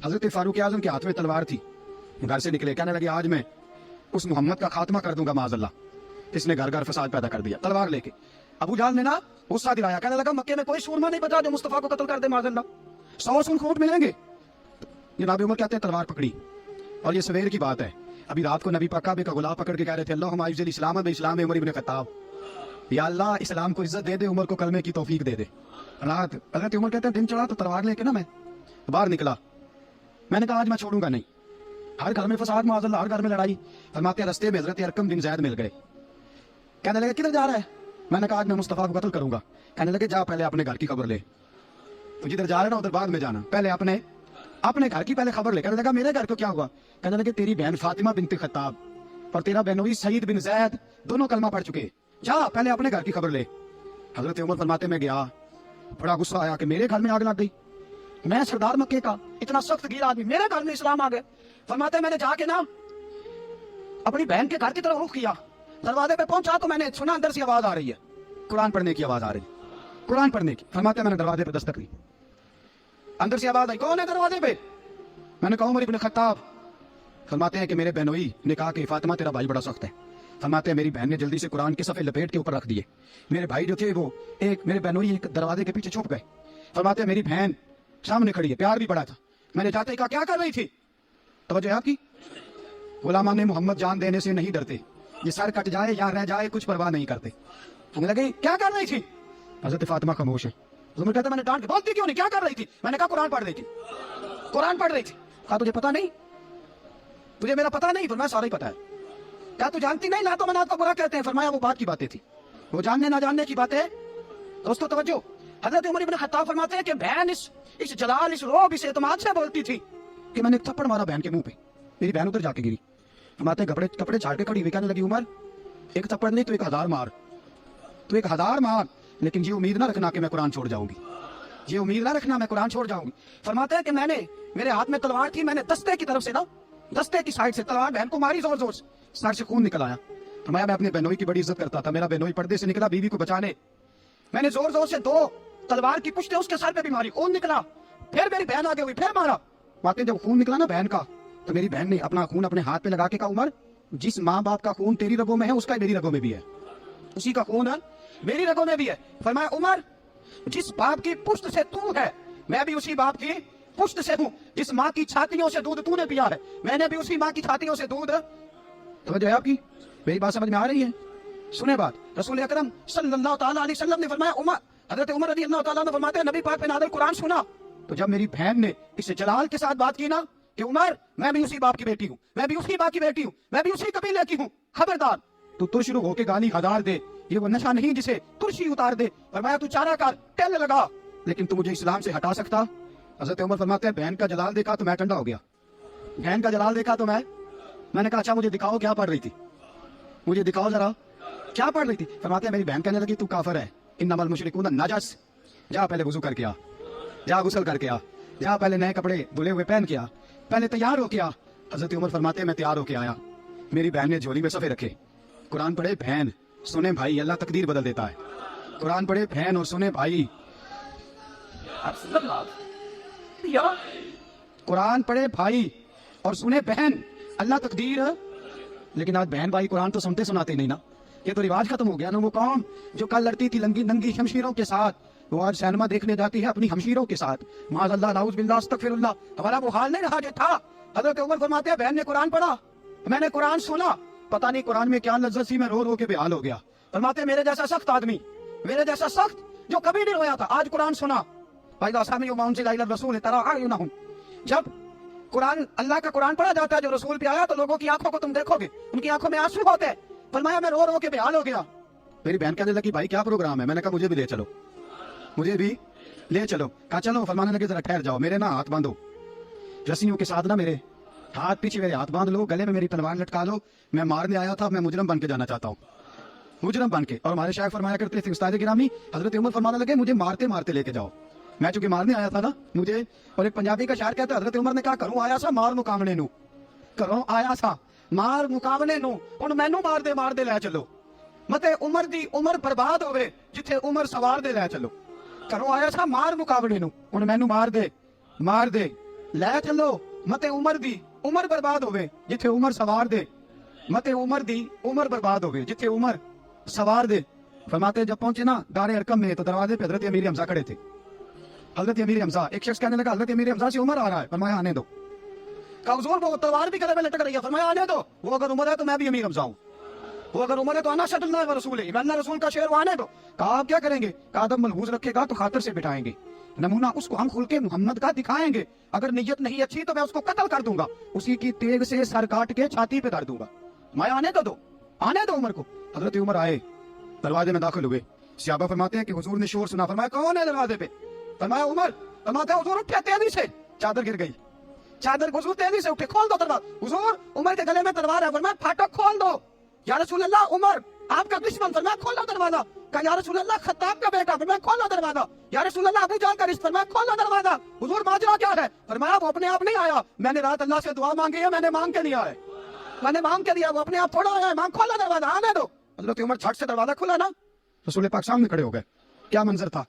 हजरत फारूक आजम के हाथ में तलवार थी, घर से निकले, कहने लगे आज मैं उस मोहम्मद का खात्मा कर दूंगा माज़अल्लाह, इसने घर घर फसाद पैदा कर दिया। तलवार लेके अबू जाल ने ना गुस्सा दिलाया, कहने लगा मक्के में कोई सूरमा नहीं बचा जो मुस्तफा को कत्ल कर दे माज़अल्लाह, 100 सूरखोट मिलेंगे। जनाब उमर कहते हैं तलवार पकड़ी, और ये सवेर की बात है, अभी रात को नबी पाक काबे का गुलाब पकड़ के कह रहे थे अल्लाहुम्मा इज़्ज़िल इस्लाम बिइस्लाम उमर इब्न खत्ताब, या अल्लाह इस्लाम को इज्जत दे दे, उमर को कलमे की तौफीक दे दे। रात हज़रत उमर कहते हैं दिन चढ़ा तो तलवार लेके ना मैं बाहर निकला, मैंने कहा आज मैं छोड़ूंगा नहीं, हर घर में फसाद माज़अल्लाह, हर घर में लड़ाई। फरमाते रास्ते में हज़रत अरकम बिन ज़ैद मिल गए, कहने लगे किधर जा रहा है? मैंने कहा आज मैं मुस्तफा को कत्ल करूंगा। कहने लगे जा पहले अपने घर की खबर ले, तो जिधर जा रहे ना उधर बाद में जाना, पहले अपने घर की पहले खबर ले। कहने लगा मेरे घर को क्या हुआ? कहने लगे तेरी बहन फातिमा बिनते खत्ताब और तेरा बहनोई सईद बिन ज़ैद दोनों कलमा पढ़ चुके, जा पहले अपने घर की खबर ले। हजरत उमर फरमाते मैं गया, बड़ा गुस्सा आया कि मेरे घर में आग लग गई, मैं सरदार मक्के का इतना सख्त गिर आदमी, मेरे घर में इस्लाम आ गए। फरमाते मैंने जाके ना अपनी बहन के घर की तरफ रुख किया, दरवाजे पे पहुंचा तो मैंने सुना अंदर से आवाज आ रही है, कुरान पढ़ने की आवाज आ रही, कुरान पढ़ने की। फरमाते मैंने दरवाजे पे दस्तक दी, अंदर से आवाज आई, कौन है दरवाजे पे? मैंने कहा उमर इब्न खत्ताब। फरमाते हैं कि मेरे बहनोई ने कहा कि फातिमा तेरा भाई बड़ा सख्त है। फरमाते हैं मेरी बहन ने जल्दी से कुरान के सफ़े लपेट के ऊपर रख दिए, मेरे भाई जो थे वो मेरे बहनोई एक दरवाजे के पीछे छुप गए। फरमाते हैं मेरी बहन सामने खड़ी है, प्यार भी बड़ा था, मैंने जाते ही कहा क्या कर रही थी? तवज्जो है आपकी? गुलामा ने मोहम्मद जान देने से नहीं डरते, ये सर कट जाए या रह जाए कुछ परवाह नहीं करते। हमें लगे क्या कर रही थी? हजरत फातिमा खामोश है। उमर कहता मैंने डांट के बोलती क्यों नहीं, क्या कर रही थी? मैंने कहा कुरान पढ़ रही थी, कुरान पढ़ रही थी। कहा तुझे पता नहीं, तुझे मेरा पता नहीं? फरमाया सारा ही पता है। क्या तू जानती नहीं ना तो मनात को बुरा कहते हैं? फरमाया वो बात की बातें थी, वो जानने ना जानने की बातें। दोस्तों तवज्जो, हजरत उमर इब्न खत्ताब फरमाते हैं कि बहन इस जलाल, इस रोब, इस एतमाद से बोलती थी कि मैंने एक थप्पड़ मारा बहन के मुंह पे, मेरी बहन उधर जाके गिरी। फरमाते हैं कपड़े झाड़ के खड़ी हुई, कहने लगी उमर एक थप्पड़ नहीं तो 1000 मार, तो 1000 मार, लेकिन ये उम्मीद ना रखना कि मैं कुरान छोड़ जाऊंगी, ये उम्मीद ना रखना मैं कुरान छोड़ जाऊंगी। फरमाते हैं कि मेरे हाथ में तलवार थी, मैंने दस्ते की तरफ से ना, दस्ते की साइड से तलवार बहन को मारी, जोर जोर से, सर से खून निकल आया। फरमाया मैं अपने बहनोई की बड़ी इज्जत करता था, मेरा बहनोई पर्दे से निकला बीवी को बचाने, मैंने जोर जोर से 2 तलवार की पुश्तें उसके सर पे भी मारी, खून निकला, फिर मेरी बहन आगे हुई, फिर मारा। वाकई जब खून निकला ना बहन का, तो मेरी बहन ने अपना खून अपने हाथ पे लगा के कहा उमर जिस माँ बाप का खून तेरी रगों में है उसका मेरी रगों में भी है, उसी का खून है मेरी रगों में भी है। फरमाया उमर जिस बाप की पुश्त से तू है मैं भी उसी बाप की पुश्त से हूँ, जिस माँ की छातियों से दूध तूने पिया है मैंने भी उसी माँ की छातियों से दूध। तो जो है आपकी मेरी बात समझ में आ रही है? सुने बात, रसूल अकरम सल्लल्लाहु तआला अलैहि वसल्लम ने फरमाया, उमर हजरत उमर रज़ी अल्लाह तआला अन्हु फरमाते हैं नबी पाक पे नाज़िल कुरान सुना, तो जब मेरी बहन ने इस जलाल के साथ बात की ना कि उमर मैं भी उसी बाप की बेटी हूँ, मैं भी उसी बाप की बेटी हूँ, मैं भी उसी कबीले की हूँ, खबरदार तू तुरशरू होके गाली हजार दे, ये वो नशा नहीं जिसे तुरशी उतार दे। फरमाया तू चारा कर, टेल लगा, लेकिन तू मुझे इस्लाम से हटा सकता? हजरत उमर फरमाते हैं बहन का जलाल देखा तो मैं ठंडा हो गया, बहन का जलाल देखा तो मैंने कहा अच्छा मुझे दिखाओ क्या पढ़ रही थी, मुझे दिखाओ जरा क्या पढ़ रही थी। फरमाते हैं मेरी बहन कहने लगी तू काफिर है, इन्नमल मुशरिकून नजस, जा पहले वुजू करके आ, जा गुस्ल करके आ, जा पहले नए कपड़े धुले हुए पहन के आ, पहले तैयार होके आ। हजरत उमर फरमाते हैं मैं तैयार होके आया, मेरी बहन ने झोली में सफ़े रखे, कुरान पढ़े बहन सुने भाई, अल्लाह तकदीर बदल देता है, कुरान पढ़े बहन और सुने भाई, कुरान पढ़े भाई और सुने बहन, अल्लाह तकदीर। लेकिन आज बहन भाई कुरान तो सुनते सुनाते नहीं ना, ये तो रिवाज खत्म हो गया ना। वो कौम जो कल लड़ती थी नंगी शमशीरों के साथ, वो आज सिनेमा देखने जाती है अपनी हमशीरों के साथ, माज़अल्लाह नाउज़ बिल्लाह अस्तगफिरुल्लाह। हमारा वो हाल नहीं रहा जो था। हज़रत उमर फरमाते हैं बहन ने कुरान पढ़ा, मैंने कुरान सुना, पता नहीं कुरान में क्या लज्जत सी, मैं रो रो के बेहाल हो गया। फरमाते मेरे जैसा सख्त आदमी, मेरे जैसा सख्त जो कभी नहीं रोया था, आज कुरान सुना। जब कुरान अल्लाह का कुरान पढ़ा जाता है जो रसूल पे आया, तो लोगों की आंखों को तुम देखोगे उनकी आंखों में आंसू होते हैं। फरमाया मैं रो रो के बेहाल हो गया। मेरी बहन कहने लगी भाई क्या प्रोग्राम है? मैंने कहा मुझे भी ले चलो, मुझे भी ले चलो। कहा चलो। फरमाने लगे जरा ठहर जाओ, मेरे ना हाथ बांधो रस्सियों के साथ ना, मेरे हाथ पीछे मेरे हाथ बांध लो, गले में मेरी तलवार लटका लो, मैं मारने आया था, मैं मुजरम बन के जाना चाहता हूँ, मुजरम बन के। और हमारे शायख फरमाया करते थे उस्ताद गिरामी हजरत उमर फरमाने लगे मुझे मारते मारते लेके जाओ, मैं चूंकि मारने आया था ना मुझे। और एक पंजाबी का शायर कहता है हजरत उमर ने कहा घरों आया सा मार मुकावने नू, घरों आया सा मार मुकावने नू, हुण मैनू मार दे लै चलो, मते उमर दी उमर बर्बाद होवे जिथे उमर सवार दे लै चलो। घरों आया सा मार मुकावने नू, हुण मैनू मार दे ਲੈ चलो मते उमर दी उमर बर्बाद होवे जिथे उमर सवार दे, मते उमर दी उमर बर्बाद होवे जिथे उमर सवार दे। फरमाते जब पहुंचे ना दारे अरकम में तो दरवाजे पे हजरत अमीर हमजा खड़े थे। हजरत अमीर हमजा, एक शख्स कहने लगा हजरत अमीर हमजा से उमर आ रहा है, फरमाया आने दो। कहा हुजूर वो तलवार भी गले में लटक रही है, फरमाया आने दो। वो अगर उमर है तो मैं भी अमीर हमजा हूं, वो अगर उमर है तो अना शदुल्लाह व रसूल है, मैं अल्लाह रसूल का शेर वो आने दो। कहा आप क्या करेंगे? कहा अदब मलहूज रखेगा तो खातिर से बिठाएंगे, नमूना उसको हम खुल के मोहम्मद का दिखाएंगे, अगर नीयत नहीं अच्छी तो मैं उसको कत्ल कर दूंगा, उसी की तेग से सर काट के छाती पे धर दूंगा। मैं आने तो दो, आने दो उमर को। हजरत उमर आए, दरवाजे में दाखिल हुए। सहाबा फरमाते हैं कि हुजूर ने शोर सुना, फरमाया कौन है दरवाजे पे? फरमाया उमर। फरमाते हुजूर उठे तेजी से, चादर गिर गई, चादर हुजूर तेजी से उठे, खोल दो दरवाजा। हुजूर उमर के गले में तलवार है, फरमाया फाटक खोल दो। या रसूल अल्लाह उमर आपका दुश्मन, फरमाया खोल दो दरवाजा। कहा या रसूल अल्लाह खत्ताब का बेटा, फरमाया खोल दो दरवाजा। या रसूल अल्लाह अबू जान का रिश्ता, फरमाया खोल दो दरवाजा। हुजूर माजरा क्या है? फरमाया वो अपने आप नहीं आया, मैंने रात अल्लाह से दुआ मांगी है, मैंने मांग के नहीं आया, मैंने मांग के दिया, वो अपने आप थोड़ा आया है, मांग खोलो दरवाजा, आने दो। हजरत उमर झट से दरवाजा खुला ना, रसूल पाक सामने खड़े हो गए। क्या मंजर था?